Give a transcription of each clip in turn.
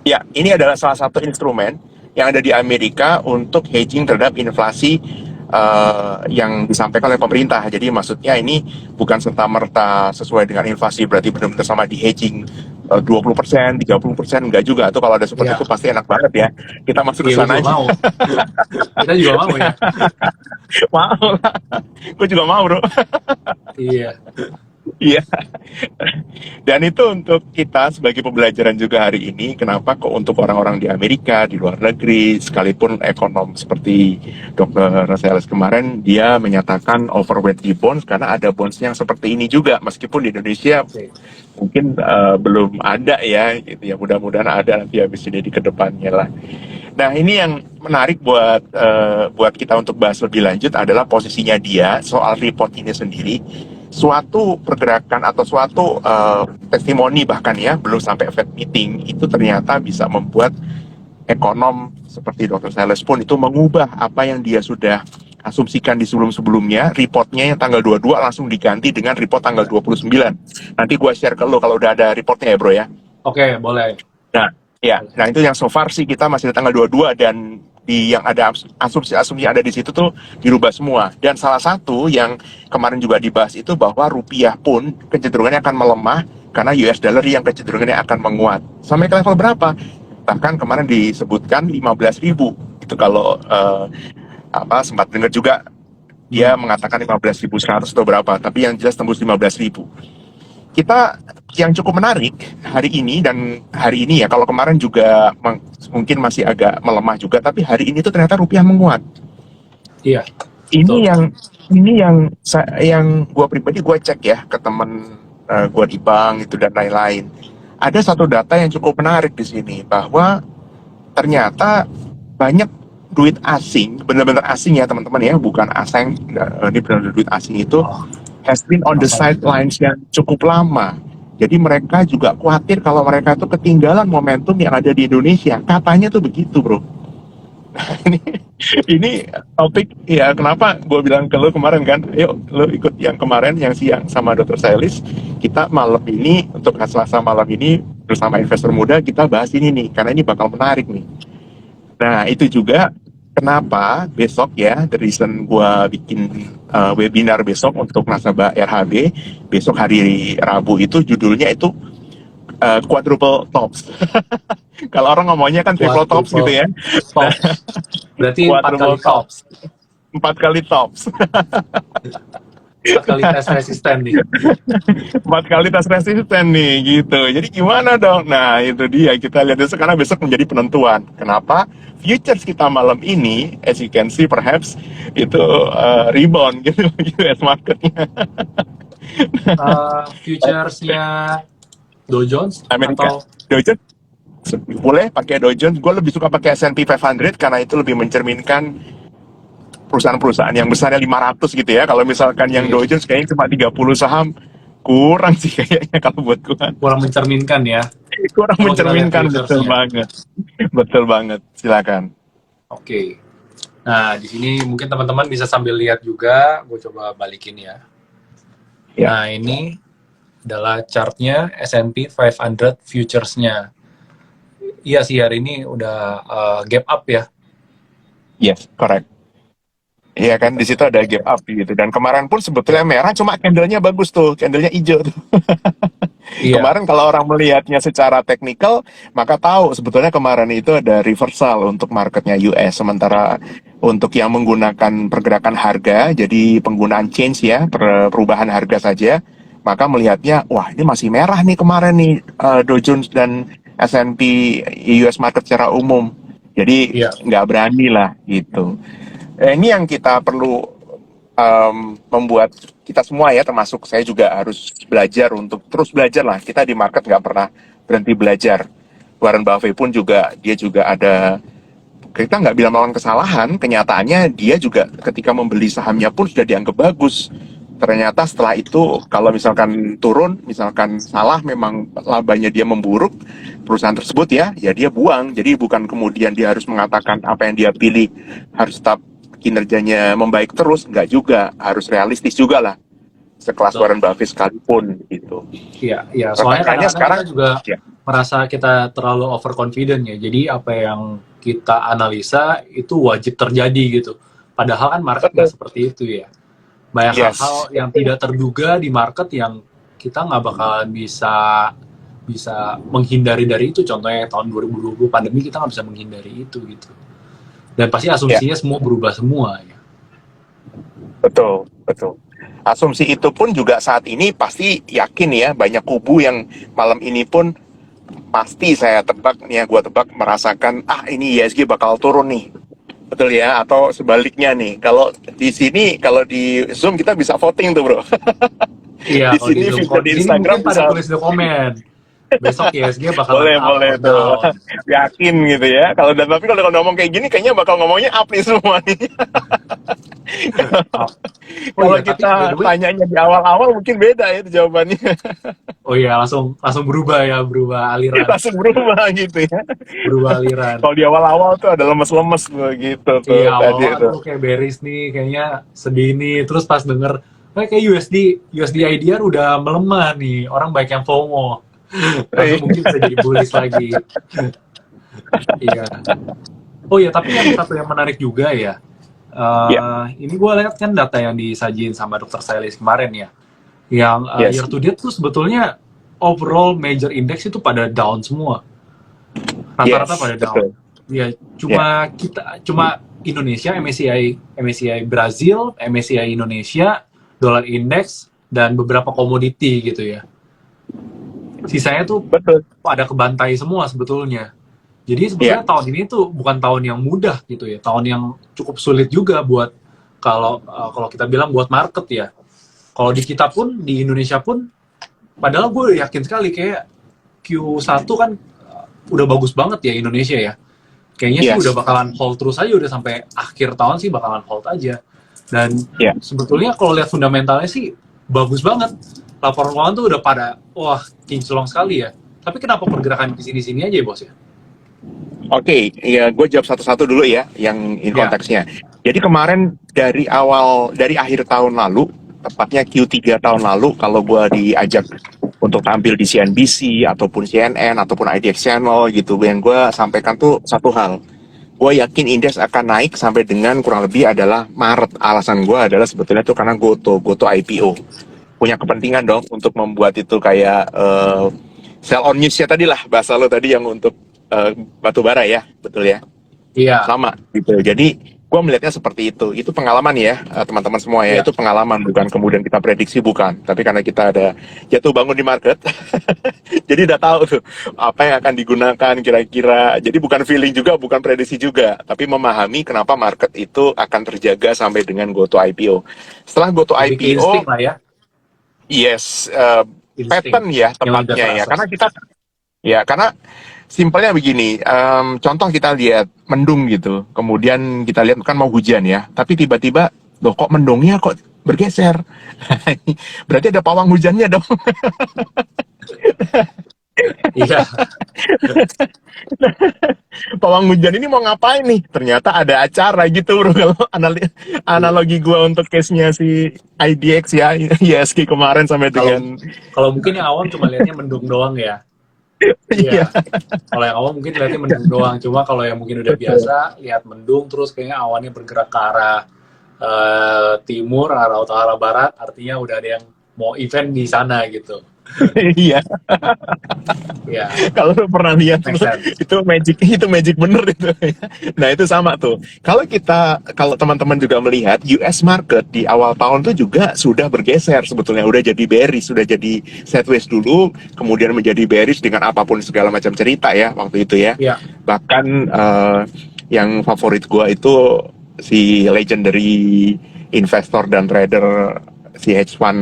Ya, ini adalah salah satu instrumen yang ada di Amerika untuk hedging terhadap inflasi yang disampaikan oleh pemerintah. Jadi maksudnya ini bukan serta-merta sesuai dengan inflasi, berarti benar-benar sama di hedging 20%, 30%, enggak juga. Atau kalau ada seperti itu Iya, pasti enak banget ya. Kita masuk ke iya gue sana juga aja. mau. Kita juga mau ya. Mau lah. Gue juga mau, bro. Iya. Iya. Dan itu untuk kita sebagai pembelajaran juga hari ini, kenapa kok untuk orang-orang di Amerika, di luar negeri, sekalipun ekonom seperti Dr. Sales kemarin, dia menyatakan overweight di bonds karena ada bonds yang seperti ini juga, meskipun di Indonesia Oke. mungkin belum ada ya, gitu ya. Mudah-mudahan ada nanti habis ini di kedepannya lah. Nah, ini yang menarik buat kita untuk bahas lebih lanjut adalah posisinya dia soal report ini sendiri. Suatu pergerakan atau suatu testimoni bahkan ya, belum sampai Fed meeting, itu ternyata bisa membuat ekonom seperti Dr. Sales pun itu mengubah apa yang dia sudah asumsikan di sebelum-sebelumnya. Reportnya yang tanggal 22 langsung diganti dengan report tanggal 29. Nanti gue share ke lo kalau udah ada reportnya ya, bro ya. Oke, boleh. Nah, ya, Boleh. nah itu yang so far sih kita masih di tanggal 22 dan di yang ada asumsi-asumsi yang ada di situ tuh dirubah semua. Dan salah satu yang kemarin juga dibahas itu bahwa rupiah pun kecenderungannya akan melemah karena US dollar yang kecenderungannya akan menguat. Sampai ke level berapa? Bahkan kemarin disebutkan 15.000. Itu kalau sempat dengar juga dia Hmm. mengatakan 15.100 atau berapa, tapi yang jelas tembus 15.000. Kita yang cukup menarik hari ini dan hari ini ya, kalau kemarin juga mungkin masih agak melemah juga, tapi hari ini tuh ternyata rupiah menguat. Iya, Ini betul. yang gue pribadi gue cek ya ke temen gue di bank itu dan lain-lain. Ada satu data yang cukup menarik di sini bahwa ternyata banyak duit asing, benar-benar asing ya teman-teman ya, bukan asing, ini benar-benar duit asing itu Oh, has been on the pasar gitu. sidelines yang cukup lama. Jadi mereka juga khawatir kalau mereka itu ketinggalan momentum yang ada di Indonesia. Katanya tuh begitu, bro. ini ini topik ya, kenapa gue bilang ke lo kemarin kan, yuk lo ikut yang kemarin yang siang sama Dr. Sailis, kita malam ini untuk Selasa malam ini bersama investor muda kita bahas ini nih karena ini bakal menarik nih. Nah, itu juga kenapa besok ya, the reason gua bikin webinar besok untuk nasabah RHB, besok hari Rabu itu judulnya itu quadruple tops. Kalau orang ngomongnya kan triple tops gitu Quadruple ya. Nah, tops. Berarti empat quadruple kali tops, tops. 4 kali tops. 4 kali tes resisten nih. 4 kali tes resisten nih gitu. Jadi gimana dong? Nah itu dia, kita lihat besok karena besok menjadi penentuan. Kenapa? Futures kita malam ini, as you can see perhaps, itu rebound gitu US marketnya. Futuresnya Dow Jones Amerika. atau Dow Jones boleh pakai Dow Jones. Gue lebih suka pakai S&P 500 karena itu lebih mencerminkan perusahaan-perusahaan yang besarnya 500 gitu ya. Kalau misalkan yang oke, Dow Jones kayaknya cuma 30 saham, kurang sih kayaknya kalau buat gue. kurang mencerminkan ya. Kurang Coba kita lihat mencerminkan, betul futuresnya. banget. Betul banget, silakan. Oke. Nah, di sini mungkin teman-teman bisa sambil lihat juga. Gue coba balikin ya. Ya, Nah, ini adalah chartnya S&P 500 futuresnya. Iya sih, hari ini udah gap up ya. yes, correct. Iya kan, di situ ada gap up gitu. Dan kemarin pun sebetulnya Ya. merah, cuma candlenya bagus tuh, candlenya hijau tuh. Iya, Kemarin kalau orang melihatnya secara teknikal, maka tahu sebetulnya kemarin itu ada reversal untuk marketnya US. Sementara untuk yang menggunakan pergerakan harga, jadi penggunaan change ya, perubahan harga saja, maka melihatnya, wah ini masih merah nih kemarin nih Dow Jones dan S&P US market secara umum. Jadi iya. nggak berani lah gitu. Ini yang kita perlu membuat kita semua ya, termasuk saya juga harus belajar untuk terus belajar lah. Kita di market nggak pernah berhenti belajar. Warren Buffett pun juga, dia juga ada, kita nggak bilang melakukan kesalahan, kenyataannya dia juga ketika membeli sahamnya pun sudah dianggap bagus. Ternyata setelah itu kalau misalkan turun, misalkan salah memang labanya dia memburuk, perusahaan tersebut ya dia buang. Jadi bukan kemudian dia harus mengatakan apa yang dia pilih harus tetap kinerjanya membaik terus, nggak juga, harus realistis juga lah. sekelas betul. Warren Buffett sekalipun gitu. Iya, iya. Nah, Soalnya makanya kadang-kadang kita sekarang juga ya merasa kita terlalu overconfident ya. Jadi apa yang kita analisa itu wajib terjadi gitu. Padahal kan market nggak betul. seperti itu ya. Banyak hal-hal Yes. yang tidak terduga di market yang kita nggak bakalan bisa bisa menghindari dari itu. Contohnya tahun 2020 pandemi kita nggak bisa menghindari itu gitu. Dan pasti Ya, asumsinya semua berubah semua ya. betul, betul. Asumsi itu pun juga saat ini pasti yakin ya banyak kubu yang malam ini pun pasti saya tebak nih ya, gua tebak merasakan ini ISG bakal turun nih. Betul ya, atau sebaliknya nih. Kalau di sini, kalau di Zoom kita bisa voting tuh, Bro. Iya, Di kalau di sini Zoom. video Kalau di di sini mungkin Instagram pada bisa tulis di komen. Besok ISG bakalan boleh up boleh or tuh. down. Yakin gitu ya. Kalau dan tapi kalau ngomong kayak gini kayaknya bakal ngomongnya up nih semua nih. Up. Oh Kalau iya, tapi by kita the way, tanyanya di awal-awal mungkin beda ya itu jawabannya. oh iya langsung langsung berubah ya, berubah aliran, Langsung berubah gitu ya. berubah aliran. Kalau di awal-awal tuh ada lemes-lemes gitu tuh Iya tadi awal-awal itu. aduh kayak bearish nih, kayaknya sedih nih. Terus pas denger, kayak USD IDR udah melemah nih, orang baik yang FOMO. Langsung mungkin bisa jadi bullish lagi. Iya. Oh iya, tapi yang satu yang menarik juga ya. Ya, Ini gue lihat kan data yang disajin sama Dr. Sailis kemarin ya. Yang yes. year to date tuh sebetulnya overall major index itu pada down semua. Rata-rata Yes, pada down. betul. Ya, Ya, cuma Indonesia, MSCI Brazil, MSCI Indonesia, dollar index dan beberapa komoditi gitu ya. Sisanya tuh betul. ada kebantai semua sebetulnya. Jadi Ya, sebetulnya tahun ini tuh bukan tahun yang mudah gitu ya, tahun yang cukup sulit juga buat kalau kita bilang buat market ya. Kalau di kita pun di Indonesia pun, padahal gue yakin sekali kayak Q1 kan udah bagus banget ya Indonesia ya. Kayaknya sih udah yes. bakalan hold terus aja, udah sampai akhir tahun sih bakalan hold aja. Dan Ya. sebetulnya kalau lihat fundamentalnya sih bagus banget. Laporan keuangan tuh udah pada wah kinclong sekali ya. Tapi kenapa pergerakan di sini-sini aja ya bos ya? Oke, ya gue jawab satu-satu dulu ya, yang in Ya, konteksnya. Jadi kemarin dari akhir tahun lalu, tepatnya Q3 tahun lalu, kalau gue diajak untuk tampil di CNBC, ataupun CNN, ataupun IDX Channel gitu, yang gue sampaikan tuh satu hal. Gue yakin indeks akan naik sampai dengan kurang lebih adalah Maret. Alasan gue adalah sebetulnya tuh karena Goto IPO. Punya kepentingan dong untuk membuat itu kayak sell on news ya tadi lah, bahasa lo tadi yang untuk batu bara ya, betul ya, iya. sama gitu. Jadi gue melihatnya seperti itu pengalaman ya, teman-teman semua ya, Iya, itu pengalaman, bukan kemudian kita prediksi, bukan, tapi karena kita ada jatuh bangun di market. Jadi udah tahu tuh apa yang akan digunakan kira-kira, jadi bukan feeling juga, bukan prediksi juga, tapi memahami kenapa market itu akan terjaga sampai dengan go to IPO. Setelah go to lebih ke insting IPO, lah ya, yes, insting pattern ya yang udah tepatnya ya, terasa. karena simpelnya begini, contoh kita lihat mendung gitu, kemudian kita lihat kan mau hujan ya, tapi tiba-tiba, loh kok mendungnya kok bergeser? Berarti ada pawang hujannya dong. Iya, Pawang hujan ini mau ngapain nih? Ternyata ada acara gitu bro. Kalau iya. analogi gua untuk case-nya si IDX ya, ISG kemarin sampai Kalau dengan kalau mungkin yang awam cuma lihatnya mendung doang ya. iya, Iya. Kalau yang awam mungkin lihatnya mendung doang. Cuma kalau yang mungkin udah betul. biasa lihat mendung terus kayaknya awannya bergerak ke arah timur, arah utara, barat, artinya udah ada yang mau event di sana gitu. Iya, Ya, kalau lu pernah lihat make sense. itu magic bener itu. Nah, itu sama tuh. Kalau teman-teman juga melihat US market di awal tahun tuh juga sudah bergeser sebetulnya, udah jadi bearish, sudah jadi sideways dulu, kemudian menjadi bearish dengan apapun segala macam cerita ya waktu itu ya. Ya, Bahkan yang favorit gua itu si legendary investor dan trader si H1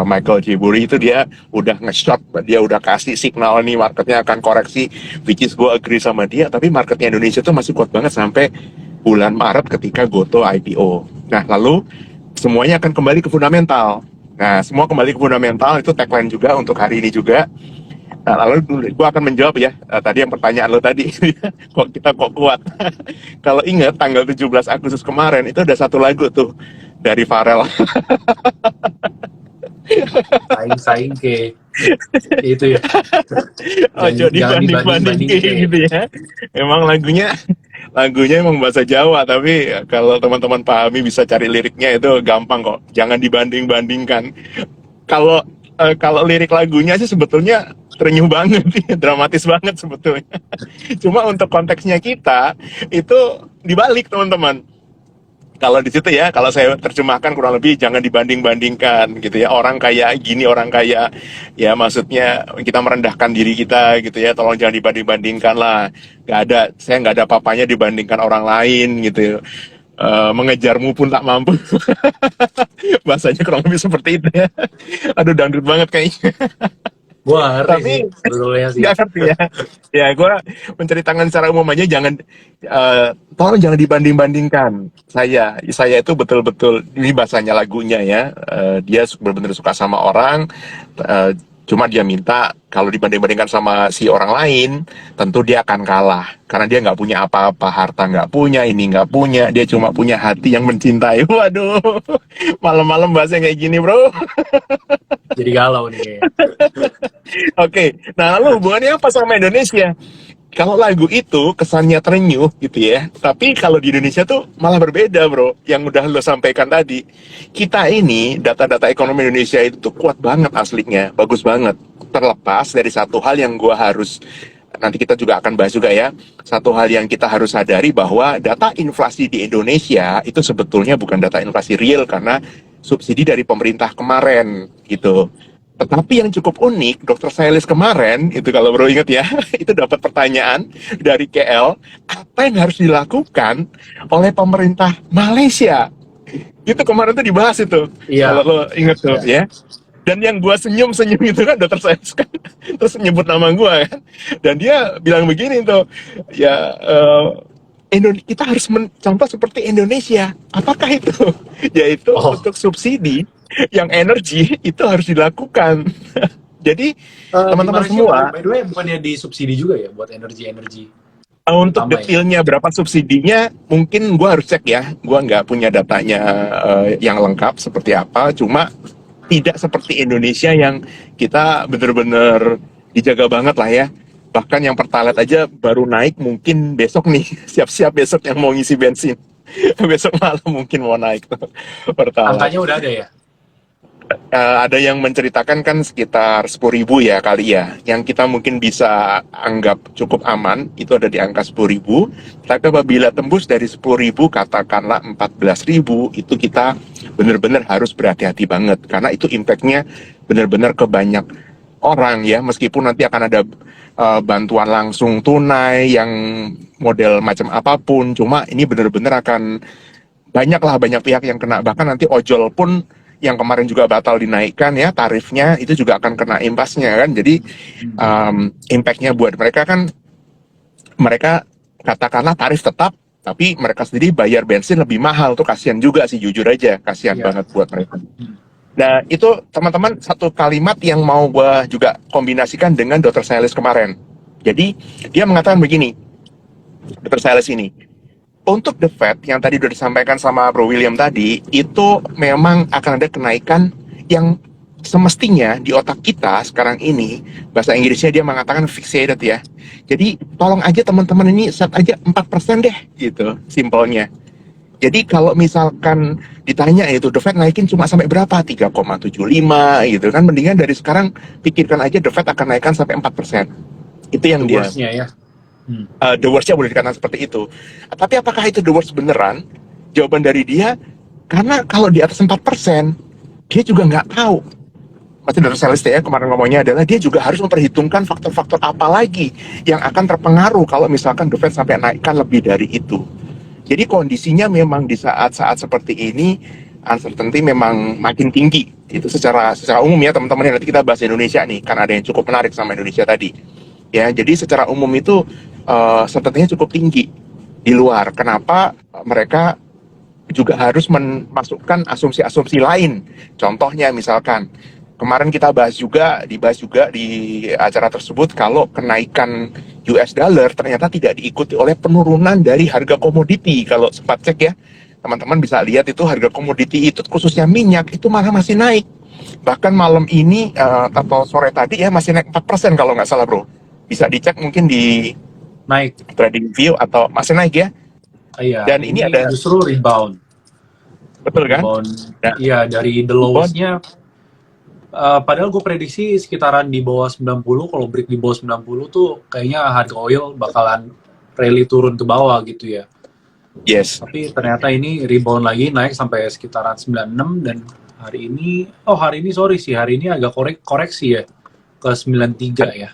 Michael Jiburi itu, dia udah nge-shot, dia udah kasih signal nih marketnya akan koreksi, which is gue agree sama dia, tapi marketnya Indonesia tuh masih kuat banget sampai bulan Maret ketika Goto IPO. Nah, lalu semuanya akan kembali ke fundamental. Nah, semua kembali ke fundamental, itu tagline juga untuk hari ini juga. Nah, lalu gue akan menjawab ya, tadi yang pertanyaan lo tadi, kok kita kok kuat. Kalau ingat tanggal 17 Agustus kemarin, itu ada satu lagu tuh dari Pharrell. saing-saing ke itu ya. Ojo Jangan dibanding-banding dibanding-banding kayak ke. gitu ya. Emang lagunya emang bahasa Jawa, tapi kalau teman-teman pahami bisa cari liriknya itu gampang kok. Jangan dibanding-bandingkan. Kalau kalau lirik lagunya sih sebetulnya terenyuh banget, dramatis banget sebetulnya. Cuma untuk konteksnya kita itu dibalik teman-teman. Kalau di situ ya, kalau saya terjemahkan kurang lebih jangan dibanding-bandingkan gitu ya. Orang kayak gini, orang kayak ya maksudnya kita merendahkan diri kita gitu ya. Tolong jangan dibanding-bandingkan lah. Saya nggak ada apa-apanya dibandingkan orang lain gitu. Mengejarmu pun tak mampu. Bahasanya kurang lebih seperti itu ya. Aduh dangdut banget kayaknya. Gua ngerti sih, Tapi sebetulnya sih. nggak ngerti ya. Ya gue menceritakan secara umum aja, tolong jangan dibanding-bandingkan. Saya itu betul-betul ini bahasanya lagunya ya. Dia benar-benar suka sama orang. eh, Cuma dia minta kalau dibanding-bandingkan sama si orang lain, tentu dia akan kalah karena dia nggak punya apa-apa, harta nggak punya, ini nggak punya, dia cuma punya hati yang mencintai. Waduh, malam-malam bahasanya kayak gini bro. Jadi galau nih kayaknya. Oke, nah lalu hubungannya apa sama Indonesia? Kalau lagu itu kesannya terenyuh gitu ya, tapi kalau di Indonesia tuh malah berbeda bro. Yang udah lo sampaikan tadi, kita ini data-data ekonomi Indonesia itu tuh kuat banget aslinya, bagus banget. Terlepas dari satu hal yang gua harus, nanti kita juga akan bahas juga ya, satu hal yang kita harus sadari bahwa data inflasi di Indonesia itu sebetulnya bukan data inflasi real karena subsidi dari pemerintah kemarin gitu. Tetapi yang cukup unik, Dr. Sailis kemarin, itu kalau bro ingat ya, itu dapat pertanyaan dari KL, apa yang harus dilakukan oleh pemerintah Malaysia? Itu kemarin tuh dibahas itu, kalau Iya, lo ingat tuh iya. ya. Dan yang gua senyum-senyum itu kan Dr. Sailis kan, terus nyebut nama gua kan. Dan dia bilang begini tuh, ya kita harus mencontoh seperti Indonesia. Apakah itu? Yaitu Oh, untuk subsidi yang energi itu harus dilakukan. Jadi di teman-teman Malaysia semua, by the way bukannya disubsidi juga ya buat energi-energi untuk ditambah ya? detailnya berapa subsidinya mungkin gue harus cek ya. Gue nggak punya datanya yang lengkap seperti apa. Cuma tidak seperti Indonesia yang kita bener-bener dijaga banget lah ya. Bahkan yang Pertalite aja baru naik mungkin besok nih. Siap-siap besok yang mau ngisi bensin. Besok malam mungkin mau naik tuh Pertalite. Angkanya udah ada ya? Ada yang menceritakan kan sekitar 10.000 ya kali ya. Yang kita mungkin bisa anggap cukup aman itu ada di angka 10.000. Tapi apabila tembus dari 10.000 katakanlah 14.000 itu kita benar-benar harus berhati-hati banget karena itu impactnya benar-benar ke banyak orang ya. Meskipun nanti akan ada bantuan langsung tunai yang model macam apapun, cuma ini benar-benar akan banyak pihak yang kena. Bahkan nanti ojol pun yang kemarin juga batal dinaikkan ya tarifnya itu juga akan kena imbasnya kan. Jadi impactnya buat mereka kan, mereka katakanlah tarif tetap tapi mereka sendiri bayar bensin lebih mahal tuh, kasihan juga sih, jujur aja kasihan Iya. banget buat mereka. Nah itu teman-teman satu kalimat yang mau gua juga kombinasikan dengan Dr. Sailis kemarin. Jadi dia mengatakan begini, Dr. Sailis ini, untuk the Fed yang tadi sudah disampaikan sama Bro William tadi, itu memang akan ada kenaikan yang semestinya di otak kita sekarang ini, bahasa Inggrisnya dia mengatakan fixated ya. Jadi tolong aja teman-teman ini set aja 4% deh gitu, simpelnya. Jadi kalau misalkan ditanya itu The Fed naikin cuma sampai berapa? 3,75 gitu kan, mendingan dari sekarang pikirkan aja The Fed akan naikkan sampai 4%. Itu yang The dia worst-nya ya. the worst-nya boleh dikatakan seperti itu. Tapi apakah itu the worst beneran? Jawaban dari dia, karena kalau di atas 4%, dia juga nggak tahu. Masih dari sales ya, kemarin ngomongnya adalah dia juga harus memperhitungkan faktor-faktor apa lagi yang akan terpengaruh kalau misalkan The Fed sampai naikkan lebih dari itu. Jadi kondisinya memang di saat-saat seperti ini, uncertainty memang makin tinggi. Itu secara umum ya teman-teman, nanti kita bahas Indonesia nih, karena ada yang cukup menarik sama Indonesia tadi. Ya, jadi secara umum itu certainty-nya cukup tinggi di luar. Kenapa mereka juga harus memasukkan asumsi-asumsi lain? Contohnya misalkan kemarin kita dibahas juga di acara tersebut kalau kenaikan US dollar ternyata tidak diikuti oleh penurunan dari harga komoditi. Kalau sempat cek ya, teman-teman bisa lihat itu harga komoditi itu khususnya minyak itu malah masih naik. Bahkan malam ini atau sore tadi ya masih naik 4% kalau nggak salah bro. Bisa dicek mungkin di Naik. TradingView atau masih naik ya. Iya, Dan ini ini ada, justru rebound. betul kan? Rebound. Nah, Iya, dari the rebound, lowest-nya padahal gue prediksi sekitaran di bawah 90, kalau break di bawah 90 tuh kayaknya harga oil bakalan rally turun ke bawah gitu ya. yes. Tapi ternyata ini rebound lagi naik sampai sekitaran 96 dan hari ini hari ini agak koreksi ya ke 93 ya.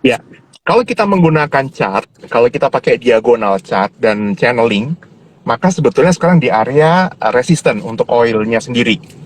Ya, kalau kita menggunakan chart, kalau kita pakai diagonal chart dan channeling, maka sebetulnya sekarang di area resisten untuk oilnya sendiri.